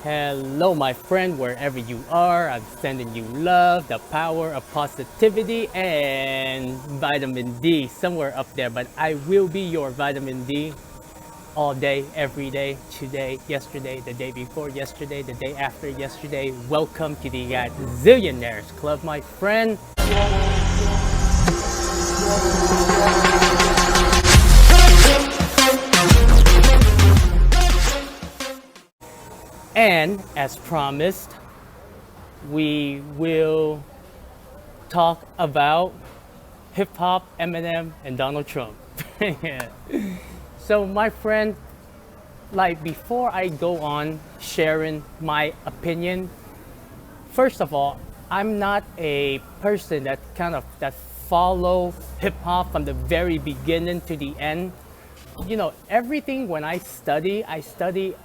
Hello, my friend, wherever you are. I'm sending you love, the power of positivity, and vitamin D somewhere up there. But I will be your vitamin D all day, every day, today, yesterday, the day before yesterday, the day after yesterday. Welcome to the Zillionaires Club, my friend. And as promised, we will talk about hip hop, Eminem, and Donald Trump. Yeah. So, my friend, like before I go on sharing my opinion, first of all, I'm not a person that follow hip hop from the very beginning to the end. You know, everything when I study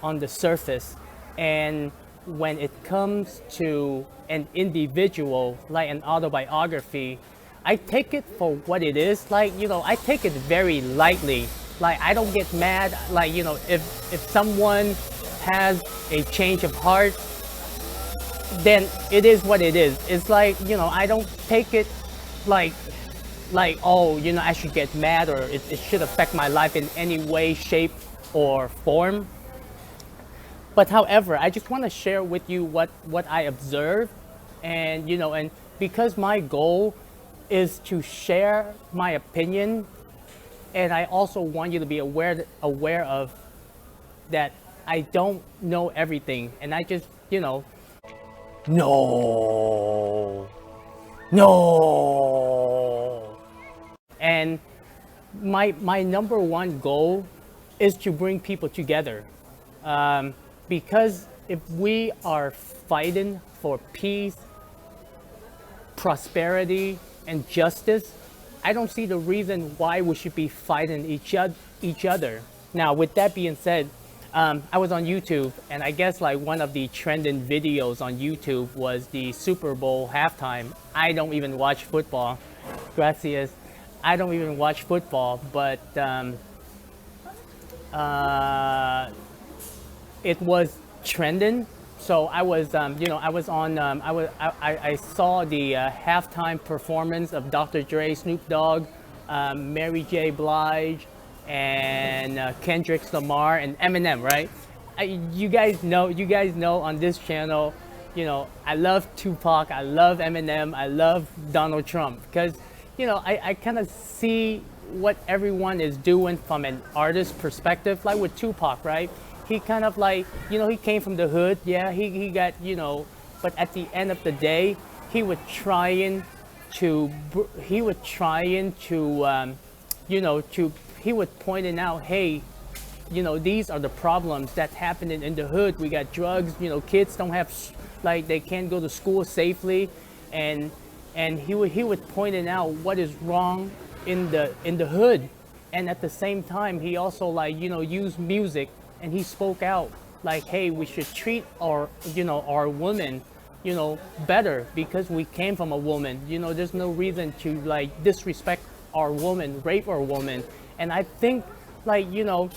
on the surface. And when it comes to an individual, like an autobiography, I take it for what it is. Like, you know, I take it very lightly. Like, I don't get mad. Like, you know, if someone has a change of heart, then it is what it is. It's like, you know, I don't take it like, oh, you know, I should get mad or it should affect my life in any way, shape, or form. But however, I just want to share with you what I observe, and you know, and because my goal is to share my opinion, and I also want you to be aware of that I don't know everything, and I just, you know, no, and my number one goal is to bring people together. Because if we are fighting for peace, prosperity, and justice, I don't see the reason why we should be fighting each other. Now, with that being said, I was on YouTube, and I guess like one of the trending videos on YouTube was the Superbowl halftime. I don't even watch football. Gracias. I don't even watch football, but it was trending, so I was, you know, I was on, I saw the halftime performance of Dr. Dre, Snoop Dogg, Mary J. Blige, and Kendrick Lamar and Eminem, right? You guys know on this channel, you know, I love Tupac, I love Eminem, I love Donald Trump, because, you know, I kind of see what everyone is doing from an artist perspective, like with Tupac, right? He kind of like, you know, he came from the hood. Yeah, he got, you know, but at the end of the day, he was trying to, you know, he was pointing out, hey, you know, these are the problems that happening in the hood. We got drugs, you know, kids don't have, like, they can't go to school safely. And he was pointing out what is wrong in the hood. And at the same time, he also, like, you know, used music. And he spoke out like, hey, we should treat our, you know, our women, you know, better because we came from a woman. You know, there's no reason to like disrespect our woman, rape our woman. And I think, like, you know,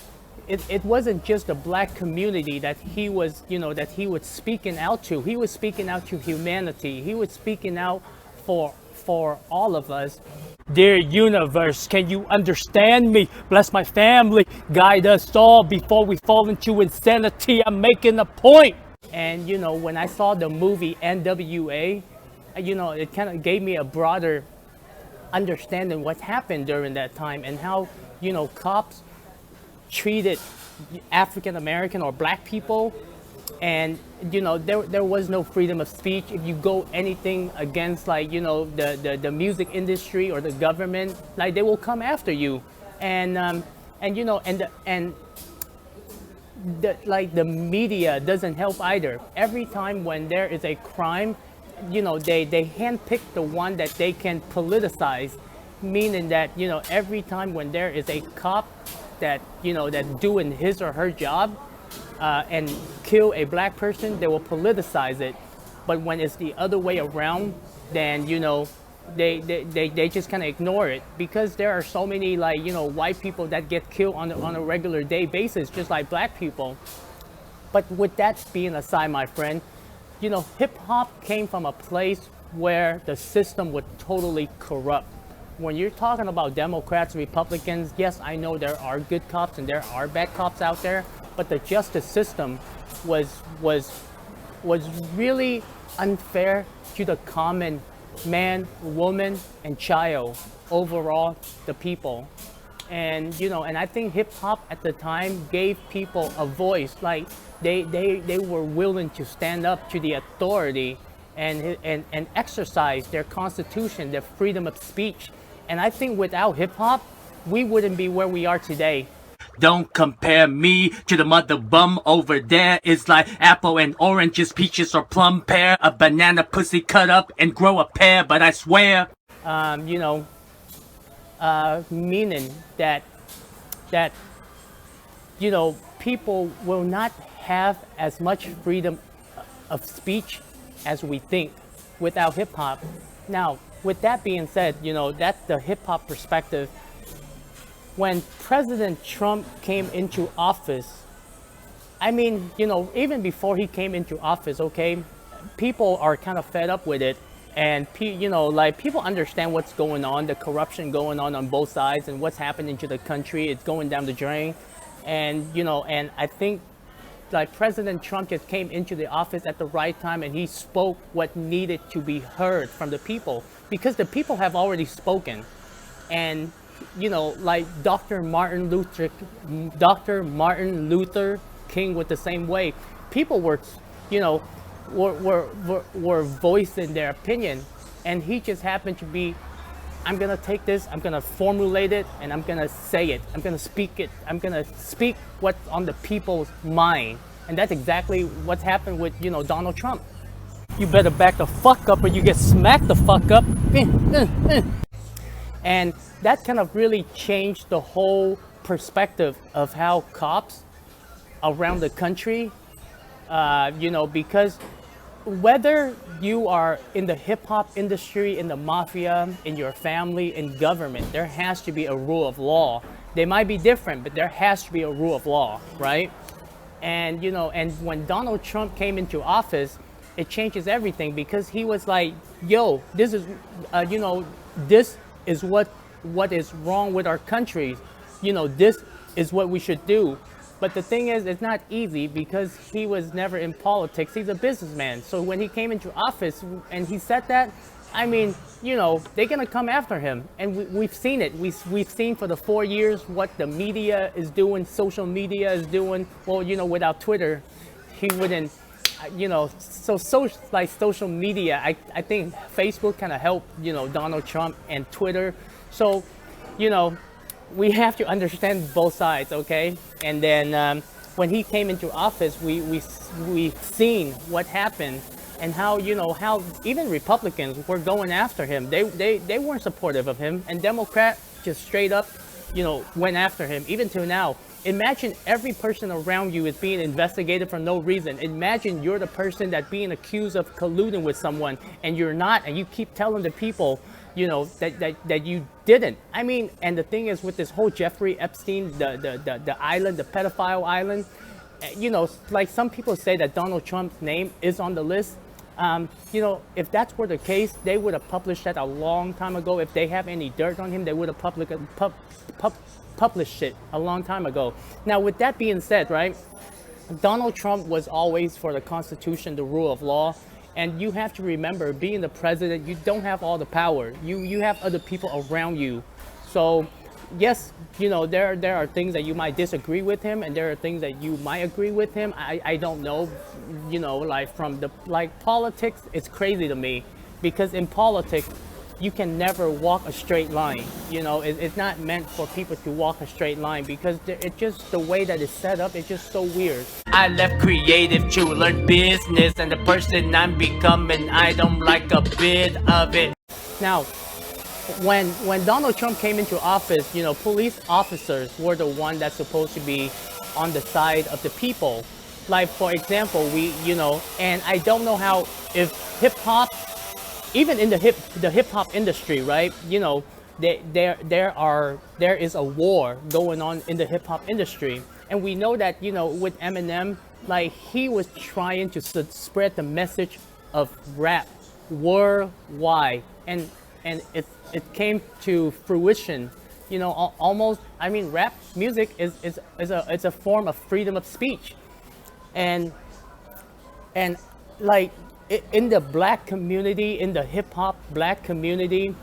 it wasn't just the black community that he was, you know, that he was speaking out to. He was speaking out to humanity. He was speaking out for all of us. Dear universe, can you understand me? Bless my family, guide us all before we fall into insanity. I'm making a point. And you know, when I saw the movie NWA, you know, it kind of gave me a broader understanding what happened during that time and how, you know, cops treated African American or black people. And you know, there was no freedom of speech. If you go anything against, like, you know, the music industry or the government, like, they will come after you. And you know, and the media doesn't help either. Every time when there is a crime, you know, they handpick the one that they can politicize, meaning that, you know, every time when there is a cop that, you know, that doing his or her job, and kill a black person, they will politicize it. But when it's the other way around, then, you know, they just kind of ignore it, because there are so many, like, you know, white people that get killed on a regular day basis, just like black people. But with that being aside, my friend, hip hop came from a place where the system was totally corrupt. When you're talking about Democrats, Republicans, yes, I know there are good cops and there are bad cops out there, but the justice system was really unfair to the common man, woman, and child, overall, the people. And and I think hip hop at the time gave people a voice. Like they were willing to stand up to the authority and exercise their constitution, their freedom of speech. And I think without hip hop, we wouldn't be where we are today. Don't compare me to the mother bum over there. It's like apple and oranges, peaches or plum pear. A banana pussy cut up and grow a pear, but I swear. Meaning that people will not have as much freedom of speech as we think without hip hop. Now, with that being said, that's the hip hop perspective. When President Trump came into office, I mean, even before he came into office, okay, people are kind of fed up with it. And, people understand what's going on, the corruption going on both sides and what's happening to the country. It's going down the drain. And, and I think President Trump just came into the office at the right time and he spoke what needed to be heard from the people because the people have already spoken. And, Dr. Martin Luther King was the same way. People were, were voicing their opinion, and he just happened to be, I'm gonna take this, I'm gonna formulate it, and I'm gonna say it, I'm gonna speak it, I'm gonna speak what's on the people's mind. And that's exactly what's happened with Donald Trump. You better back the fuck up or you get smacked the fuck up. And that kind of really changed the whole perspective of how cops around the country, because whether you are in the hip hop industry, in the mafia, in your family, in government, there has to be a rule of law. They might be different, but there has to be a rule of law, right? And, and when Donald Trump came into office, it changes everything because he was like, yo, this is, this is what is wrong with our country. This is what we should do. But the thing is, it's not easy because he was never in politics. He's a businessman. So when he came into office and he said that, I mean, they're going to come after him. And we've seen it. We've seen for the 4 years what the media is doing, social media is doing. Well, without Twitter, he wouldn't, social media, I think Facebook kind of helped, Donald Trump and Twitter. So, we have to understand both sides, okay? And then when he came into office, we've seen what happened and how, how even Republicans were going after him. They weren't supportive of him, and Democrats just straight up, went after him, even till now. Imagine every person around you is being investigated for no reason. Imagine you're the person that's being accused of colluding with someone and you're not, and you keep telling the people, that you didn't. I mean, and the thing is with this whole Jeffrey Epstein, the island, the pedophile island, like some people say that Donald Trump's name is on the list. If that's were the case, they would have published that a long time ago. If they have any dirt on him, they would have published it a long time ago. Now, with that being said, right, Donald Trump was always for the Constitution, the rule of law. And you have to remember, being the president, you don't have all the power. You have other people around you. So, yes, there are things that you might disagree with him, and there are things that you might agree with him. I don't know, politics, it's crazy to me. Because in politics, you can never walk a straight line. It's not meant for people to walk a straight line because it's just the way that it's set up. It's just so weird. I left creative to learn business, and the person I'm becoming, I don't like a bit of it. Now, when Donald Trump came into office, police officers were the one that's supposed to be on the side of the people. Like, for example, and I don't know how, if hip hop, even in the hip hop industry, right? There is a war going on in the hip hop industry, and we know that with Eminem, like he was trying to spread the message of rap worldwide, and it came to fruition. You know, almost. I mean, rap music is a form of freedom of speech, and like in the black community, in the hip hop black community,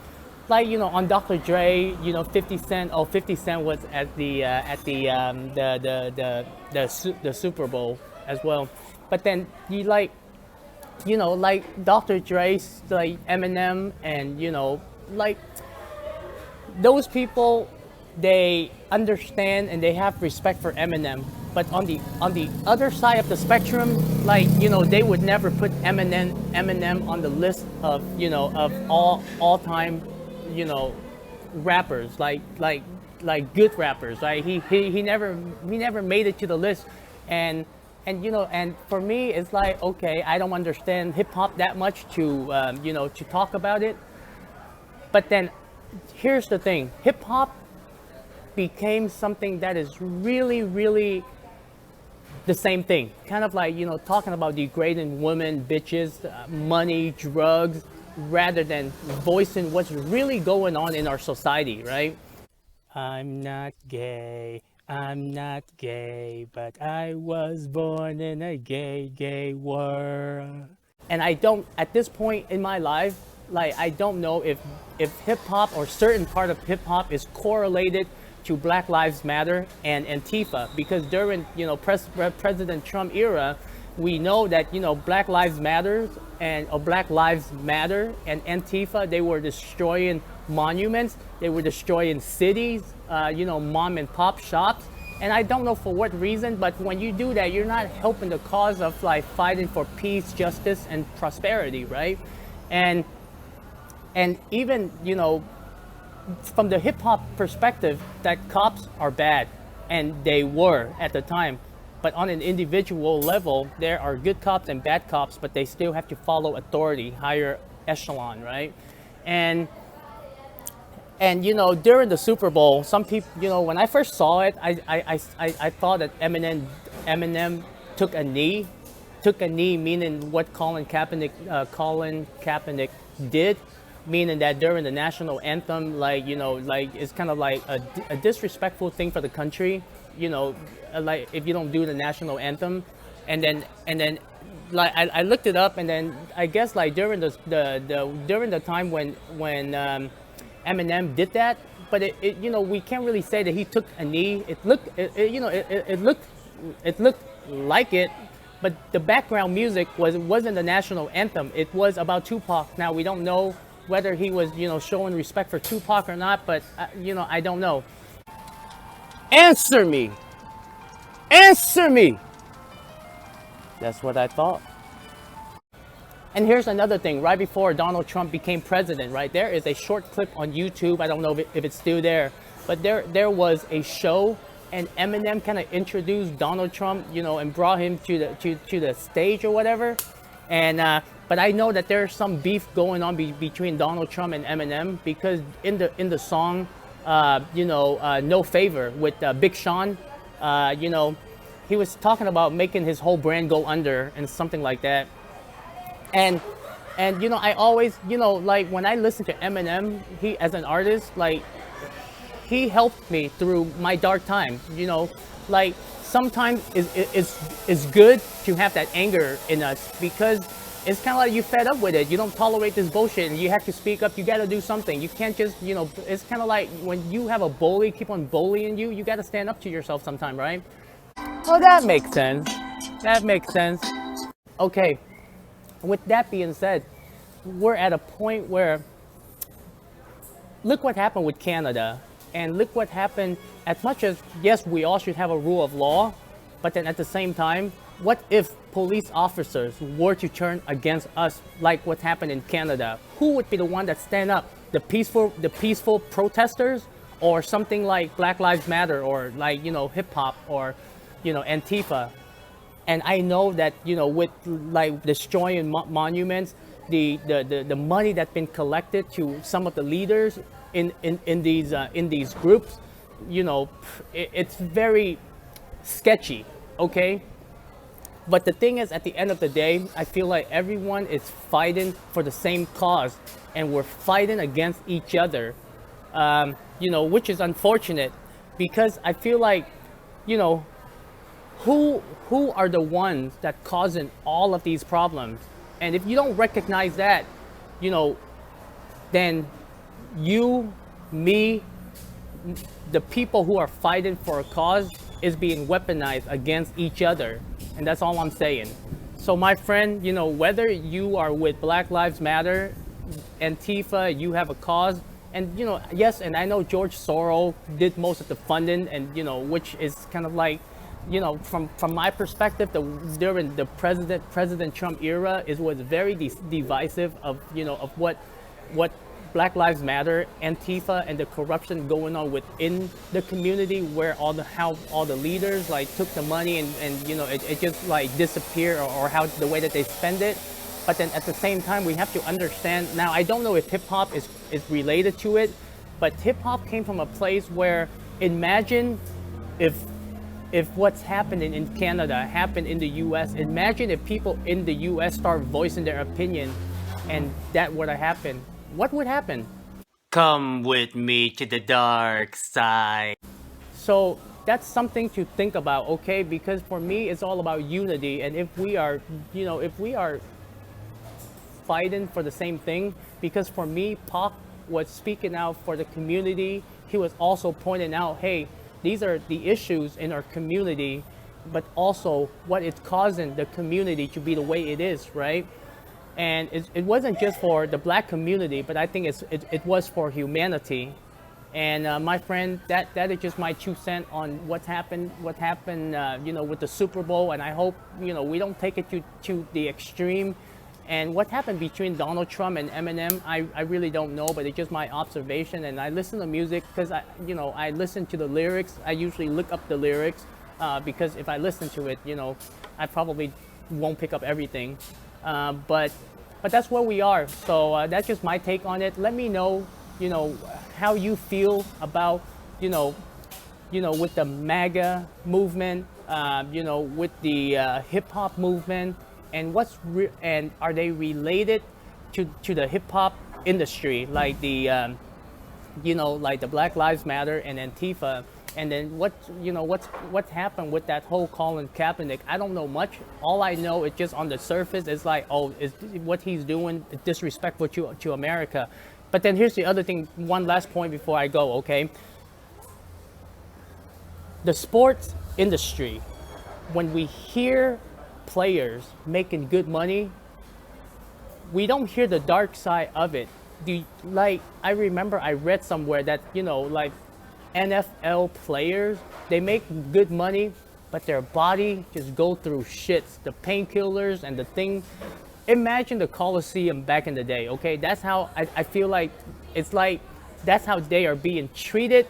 like, you know, on Dr. Dre, you know, 50 Cent. Oh, 50 Cent was at the Super Bowl as well. But then you like, you know, like Dr. Dre's, like Eminem, and you know, like those people, they understand and they have respect for Eminem. But on the other side of the spectrum, like, you know, they would never put Eminem on the list of, you know, of all time, you know, rappers, like good rappers, right? He never made it to the list, and you know, and for me it's like, okay, I don't understand hip hop that much to you know, to talk about it. But then here's the thing, hip hop became something that is really the same thing, kind of like, you know, talking about degrading women, bitches, money, drugs, rather than voicing what's really going on in our society, right? I'm not gay, but I was born in a gay world. And I don't, at this point in my life, like, I don't know if hip hop or certain part of hip hop is correlated to Black Lives Matter and Antifa, because during, you know, President Trump era, we know that, you know, Black Lives Matter and Antifa, they were destroying monuments, they were destroying cities, you know, mom and pop shops. And I don't know for what reason, but when you do that, you're not helping the cause of like fighting for peace, justice, and prosperity, right? And even, you know, from the hip hop perspective, that cops are bad, and they were at the time. But on an individual level, there are good cops and bad cops, but they still have to follow authority, higher echelon, right? And you know, during the Super Bowl, some people, you know, when I first saw it, I thought that Eminem took a knee, meaning what Colin Kaepernick did, meaning that during the national anthem, like, you know, like it's kind of like a disrespectful thing for the country, you know, like if you don't do the national anthem. And then like I looked it up, and then I guess like during the time when Eminem did that, but it you know, we can't really say that he took a knee. It looked like it, but the background music wasn't the national anthem. It was about Tupac. Now we don't know whether he was, you know, showing respect for Tupac or not, but you know, I don't know. Answer me. That's what I thought. And here's another thing. Right before Donald Trump became president, right, there is a short clip on YouTube. I don't know if it's still there, but there was a show, and Eminem kind of introduced Donald Trump, you know, and brought him to the stage or whatever. And but I know that there's some beef going on between Donald Trump and Eminem, because in the song, you know, No Favor with Big Sean, you know, he was talking about making his whole brand go under and something like that. And you know, I always, you know, like when I listen to Eminem, he as an artist, like he helped me through my dark time. You know, like sometimes it's good to have that anger in us, because it's kind of like you fed up with it. You don't tolerate this bullshit, and you have to speak up. You got to do something. You can't just, you know, it's kind of like when you have a bully keep on bullying you, you got to stand up to yourself sometime, right? Oh, that makes sense. Okay. With that being said, we're at a point where, look what happened with Canada, and look what happened. As much as, yes, we all should have a rule of law, but then at the same time, what if police officers were to turn against us, like what happened in Canada? Who would be the one that stand up? The peaceful protesters, or something like Black Lives Matter, or like, you know, hip hop, or, you know, Antifa? And I know that, you know, with like destroying monuments, the money that's been collected to some of the leaders in these groups, you know, it's very sketchy. Okay, But the thing is, at the end of the day, I feel like everyone is fighting for the same cause, and we're fighting against each other, which is unfortunate, because I feel like, you know, who are the ones that causing all of these problems? And if you don't recognize that, then you, me, the people who are fighting for a cause is being weaponized against each other. And that's all I'm saying. So my friend, whether you are with Black Lives Matter, Antifa, you have a cause, and yes, and I know George Soros did most of the funding, and which is kind of like, from my perspective, during the President Trump era, was very divisive of what Black Lives Matter, Antifa, and the corruption going on within the community, where how all the leaders like took the money and it just like disappeared, or how the way that they spend it. But then at the same time, we have to understand. Now, I don't know if hip hop is related to it, but hip hop came from a place where, imagine if what's happening in Canada happened in the US. Imagine if people in the US start voicing their opinion, and that would have happened. What would happen? Come with me to the dark side. So that's something to think about, okay? Because for me, it's all about unity. And if we are fighting for the same thing, because for me, Pac was speaking out for the community. He was also pointing out, hey, these are the issues in our community, but also what it's causing the community to be the way it is, right? And it wasn't just for the black community, but I think it was for humanity. And my friend, that is just my 2 cents on what happened, with the Super Bowl. And I hope, we don't take it to the extreme. And what happened between Donald Trump and Eminem, I really don't know, but it's just my observation. And I listen to music because I listen to the lyrics. I usually look up the lyrics because if I listen to it, I probably won't pick up everything. But that's where we are. So that's just my take on it. Let me know, how you feel about, with the MAGA movement, with the hip hop movement, and and are they related to the hip hop industry, like the, like the Black Lives Matter and Antifa. And then what's happened with that whole Colin Kaepernick? I don't know much. All I know is just on the surface, it's like, oh, is what he's doing disrespectful to America. But then here's the other thing, one last point before I go, okay? The sports industry, when we hear players making good money, we don't hear the dark side of it. I remember I read somewhere that, like, NFL players, they make good money, but their body just go through shits, the painkillers and the thing. Imagine the Coliseum back in the day, okay? That's how I feel like, it's like, that's how they are being treated,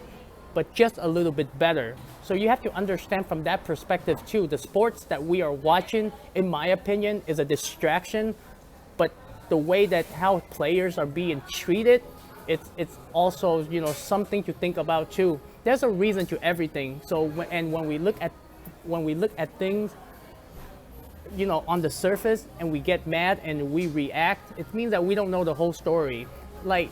but just a little bit better. So you have to understand from that perspective too. The sports that we are watching, in my opinion, is a distraction, but the way that how players are being treated, it's also something to think about too. There's a reason to everything. So when we look at things on the surface, and we get mad and we react, it means that we don't know the whole story. Like,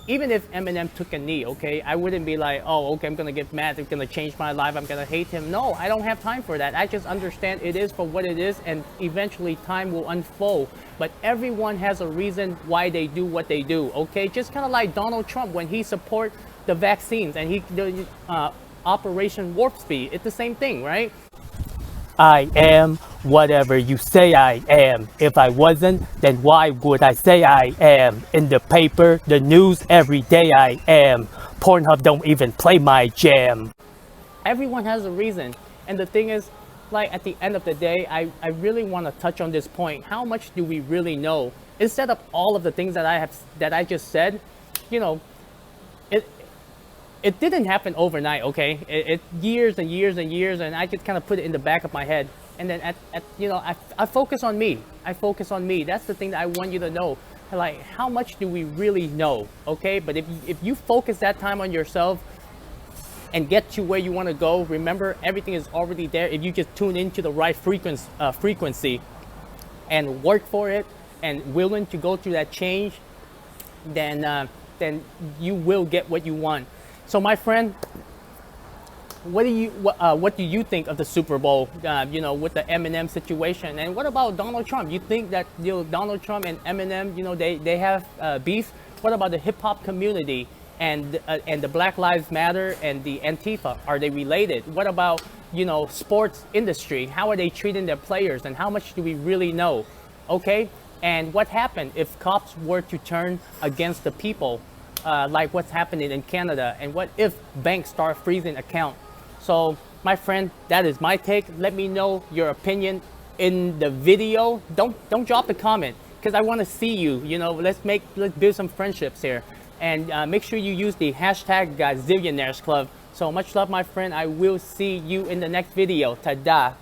even if Eminem took a knee, okay, I wouldn't be like, oh, okay, I'm gonna get mad, it's gonna change my life, I'm gonna hate him. No, I don't have time for that. I just understand it is for what it is, and eventually time will unfold. But everyone has a reason why they do what they do, okay? Just kind of like Donald Trump when he support the vaccines and the Operation Warp Speed. It's the same thing, right? I am whatever you say I am. If I wasn't, then why would I say I am? In the paper, the news, every day I am. Pornhub don't even play my jam. Everyone has a reason. And the thing is, like, at the end of the day, I really want to touch on this point. How much do we really know? Instead of all of the things that I just said, it didn't happen overnight, okay? It years and years and years, and I just kind of put it in the back of my head. And then I focus on me. I focus on me. That's the thing that I want you to know. Like, how much do we really know, okay? But if you focus that time on yourself, and get to where you want to go, remember, everything is already there. If you just tune into the right frequency and work for it and willing to go through that change, then you will get what you want. So my friend, what do you think of the Super Bowl, with the Eminem situation? And what about Donald Trump? You think that Donald Trump and Eminem, they have beef? What about the hip hop community and the Black Lives Matter and the Antifa? Are they related? What about sports industry? How are they treating their players, and how much do we really know? Okay, and what happened if cops were to turn against the people, like what's happening in Canada? And what if banks start freezing accounts? So my friend, that is my take. Let me know your opinion in the video. Don't drop a comment, because I want to see you. Let's build some friendships here, and make sure you use the hashtag Zillionaires Club. So much love, my friend. I will see you in the next video. Ta-da.